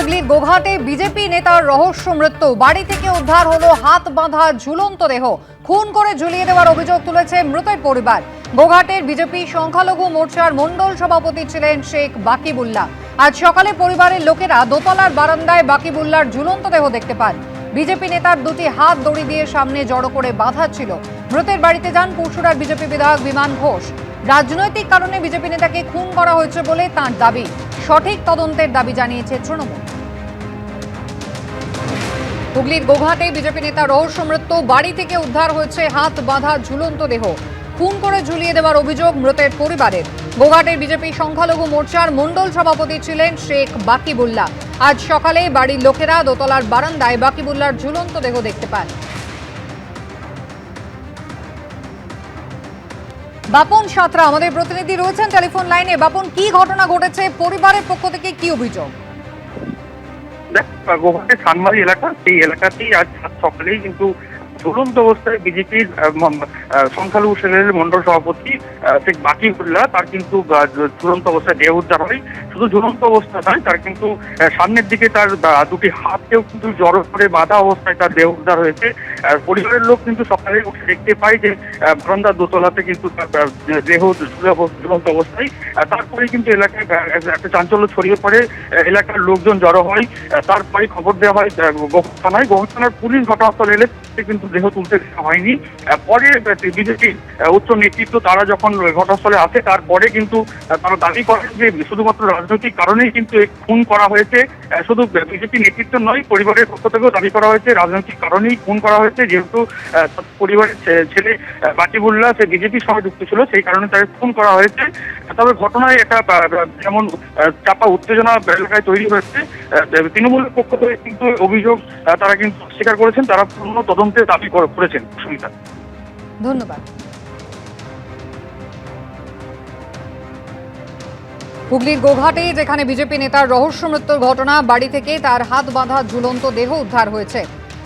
হুগলির গোঘাটে বিজেপি নেতার রহস্য মৃত্যু। বাড়ি থেকে উদ্ধার হলো হাত বাঁধা ঝুলন্ত দেহ। খুন করে ঝুলিয়ে দেওয়ার অভিযোগ তুলেছে মৃতের পরিবার। গোঘাটের বিজেপি সংখ্যালঘু মোর্চার মণ্ডল সভাপতি ছিলেন শেখ বাকিবুল্লাহ। আজ সকালে পরিবারের লোকেরা দোতলার বারান্দায় বাকিবুল্লাহর ঝুলন্ত দেহ দেখতে পান। বিজেপি নেতার দুটি হাত দড়ি দিয়ে সামনে জড়ো করে বাঁধা ছিল। মৃতের বাড়িতে যান পুরসুরার বিজেপি বিধায়ক বিমান ঘোষ। রাজনৈতিক কারণে বিজেপি নেতাকে খুন করা হয়েছে বলে তাঁর দাবি। সঠিক তদন্তের দাবি জানিয়েছে তৃণমূল। হুগলির গোঘাটে বিজেপি নেতা রহস্য মৃত্যু। বাড়ি থেকে উদ্ধার হয়েছে হাত বাঁধা ঝুলন্ত দেহ। খুন করে ঝুলিয়ে দেওয়ার অভিযোগ মৃতের পরিবারের। গোঘাটের বিজেপি সংখ্যালঘু মোর্চার মণ্ডল সভাপতি ছিলেন শেখ বাকিবুল্লাহ। আজ সকালে বাড়ির লোকেরা দোতলার বারান্দায় বাকিবুল্লাহর ঝুলন্ত দেহ দেখতে পান। বাপন সাঁতরা আমাদের প্রতিনিধি রয়েছেন টেলিফোন লাইনে। বাপন, কি ঘটনা ঘটেছে? পরিবারের পক্ষ থেকে কি অভিযোগ? গোঘাটের সানমারি এলাকা, সেই এলাকাতেই আজ সকালেই কিন্তু ঝুলন্ত অবস্থায় বিজেপির সংখ্যালঘু সেলের মন্ডল সভাপতি শেখ বাকিবুল্লাহ, তার কিন্তু ঝুলন্ত অবস্থায় দেহ উদ্ধার হয়। শুধু ঝুলন্ত অবস্থা নয়, তার কিন্তু সামনের দিকে তার দুটি হাতকেও কিন্তু জড়ো করে বাঁধা অবস্থায় তার দেহ উদ্ধার হয়েছে। পরিবারের লোক কিন্তু সকালে উঠে দেখতে পায় যে বারান্দার দোতলাতে কিন্তু তার দেহ ঝুলন্ত অবস্থায়। তারপরে কিন্তু এলাকায় একটা চাঞ্চল্য ছড়িয়ে পড়ে, এলাকার লোকজন জড়ো হয়। তারপরে খবর দেওয়া হয় গোঘাট থানায়। গোঘাট থানার পুলিশ ঘটনাস্থলে এলে কিন্তু দেহ তুলতে হয়নি। পরে বিজেপি উচ্চ নেতৃত্ব তারা যখন ঘটনাস্থলে আসে, তারপরে কিন্তু তারা দাবি করেন যে শুধুমাত্র রাজনৈতিক কারণেই কিন্তু খুন করা হয়েছে। শুধু বিজেপি নেতৃত্ব নয়, পরিবারের পক্ষ থেকেও দাবি করা হয়েছে রাজনৈতিক কারণেই খুন করা হয়েছে। যেহেতু পরিবারের ছেলে বাকিবুল্লাহ সে বিজেপির সঙ্গে যুক্ত ছিল, সেই কারণে তাকে খুন করা হয়েছে। তবে ঘটনায় একটা যেমন চাপা উত্তেজনা এলাকায় তৈরি হয়েছে। তৃণমূলের পক্ষ থেকে কিন্তু অভিযোগ তারা কিন্তু স্বীকার করেছেন, তারা পূর্ণ তদন্তের দাবি করেছেন। সুমিতা, ধন্যবাদ। হুগলির গোঘাটে যেখানে বিজেপি নেতার রহস্য মৃত্যুর ঘটনা, বাড়ি থেকে তার হাত বাঁধা ঝুলন্ত দেহ উদ্ধার হয়েছে।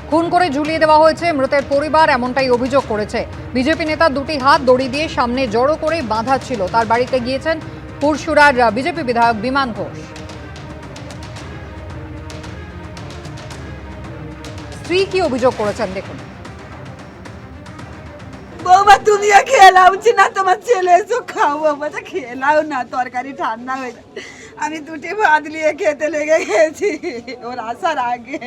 খুন করে ঝুলিয়ে দেওয়া হয়েছে মৃতের পরিবার, এমনটাই অভিযোগ করেছে। বিজেপি নেতার দুটি হাত দড়ি দিয়ে সামনে জড়ো করে বাঁধা ছিল। তার বাড়িতে গিয়েছেন পুরসুরার বিজেপি বিধায়ক বিমান ঘোষ। স্ত্রী কি অভিযোগ করেছেন দেখুন। বৌমা, তুমি খেয়ে লাউছি না, তোমার ছেলে এসো খাও। বৌমাটা খেয়ে লাও না, তরকারি ঠান্ডা হয়ে যায়। আমি দুটি ভাত নিয়ে খেতে লেগে গেছি ওর আসার আগে।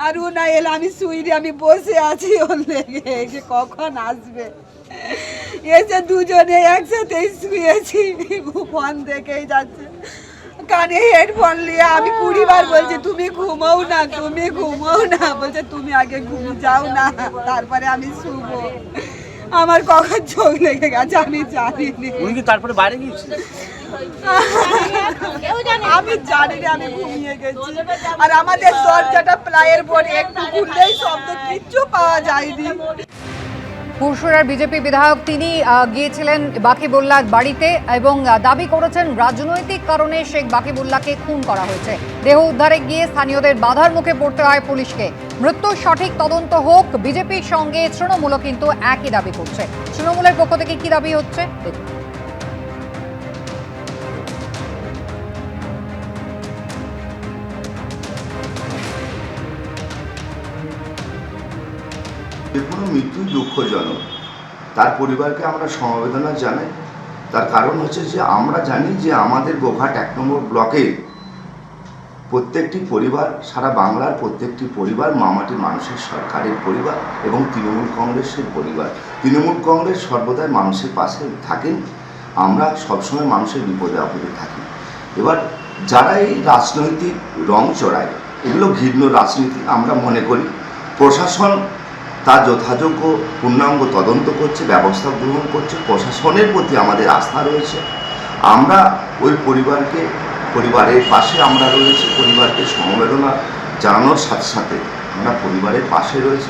আর ও না এলে আমি শুইনি, আমি বসে আছি ওর লেগে যে কখন আসবে। এসে দুজনে একসাথেই শুয়েছি, ফোন দেখেই যাচ্ছে। কানে হেডফোন নিয়ে আমি 20 বার বলছি তুমি ঘুমাও না, তুমি ঘুমাও না। বলছে তুমি আগে ঘুম যাও না, তারপরে আমি শুবো। আমার কখন চোখ লেগে গেছে আমি জানিনি। তারপরে বাইরে গিয়েছি আমি জানি না, আমি ঘুমিয়ে গেছি। আর আমাদের দরজাটা প্লাইয়ের বোর্ড, একটু খুললেই শব্দ, কিচ্ছু পাওয়া যায়নি। পুরসুরার বিজেপি বিধায়ক তিনি গিয়েছিলেন বাকিবুল্লাহর বাড়িতে এবং দাবি করেছেন রাজনৈতিক কারণে শেখ বাকিবুল্লাহকে খুন করা হয়েছে। দেহ উদ্ধারে গিয়ে স্থানীয়দের বাধার মুখে পড়তে হয় পুলিশকে। মৃত্যুর সঠিক তদন্ত হোক। বিজেপির সঙ্গে তৃণমূলও কিন্তু একই দাবি করছে। তৃণমূলের পক্ষ থেকে কি দাবি হচ্ছে দেখুন। যে কোনো মৃত্যু দুঃখজনক, তার পরিবারকে আমরা সমবেদনা জানাই। তার কারণ হচ্ছে যে আমরা জানি যে আমাদের গোঘাট 1 নম্বর ব্লকের প্রত্যেকটি পরিবার, সারা বাংলার প্রত্যেকটি পরিবার মামাটি মানুষের সরকারের পরিবার এবং তৃণমূল কংগ্রেসের পরিবার। তৃণমূল কংগ্রেস সর্বদাই মানুষের পাশে থাকেন, আমরা সবসময় মানুষের বিপদে আপদে থাকি। এবার যারা এই রাজনৈতিক রং চড়ায়, এগুলো ঘৃণ্য রাজনীতি আমরা মনে করি। প্রশাসন তার যথাযোগ্য পূর্ণাঙ্গ তদন্ত করছে, ব্যবস্থা গ্রহণ করছে। প্রশাসনের প্রতি আমাদের আস্থা রয়েছে। আমরা ওই পরিবারের পাশে আমরা রয়েছি। পরিবারকে সমবেদনা জানানোর সাথে সাথে আমরা পরিবারের পাশে রয়েছি।